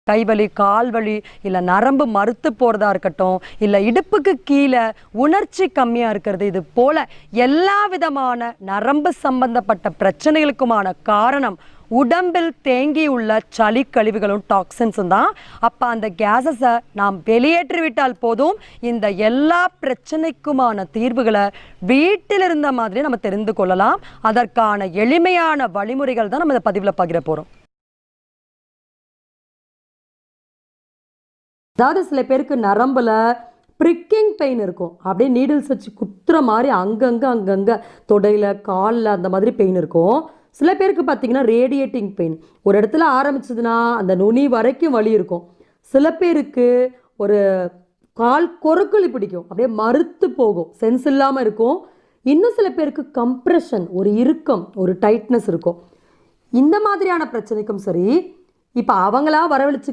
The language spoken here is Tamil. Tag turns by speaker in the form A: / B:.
A: கைவலி, கால் வலி, இல்லை நரம்பு மறுத்து போகிறதா இருக்கட்டும், இல்லை இடுப்புக்கு கீழே உணர்ச்சி கம்மியாக இருக்கிறது, இது போல் எல்லா விதமான நரம்பு சம்பந்தப்பட்ட பிரச்சனைகளுக்குமான காரணம் உடம்பில் தேங்கியுள்ள சளி கழிவுகளும் டாக்ஸின்ஸும் தான். அப்போ அந்த கேஸஸை நாம் வெளியேற்றிவிட்டால் போதும், இந்த எல்லா பிரச்சனைக்குமான தீர்வுகளை வீட்டில் இருந்த மாதிரி நம்ம தெரிந்து கொள்ளலாம். அதற்கான எளிமையான வழிமுறைகள் தான் நம்ம இந்த பதிவில் பகிர போகிறோம். அதாவது சில பேருக்கு நரம்பில் ப்ரிக்கிங் பெயின் இருக்கும், அப்படியே நீடில்ஸ் வச்சு குத்துற மாதிரி அங்கங்கே தொடையில், காலில் அந்த மாதிரி பெயின் இருக்கும். சில பேருக்கு பார்த்தீங்கன்னா ரேடியேட்டிங் பெயின், ஒரு இடத்துல ஆரம்பிச்சதுன்னா அந்த நுனி வரைக்கும் வலி இருக்கும். சில பேருக்கு ஒரு கால் கொறுக்களி பிடிக்கும், அப்படியே மறுத்து போகும், சென்ஸ் இல்லாமல் இருக்கும். இன்னும் சில பேருக்கு கம்ப்ரெஷன், ஒரு இறுக்கம், ஒரு டைட்னஸ் இருக்கும். இந்த மாதிரியான பிரச்சனைக்கும் சரி, இப்போ அவங்களா வரவழைச்சு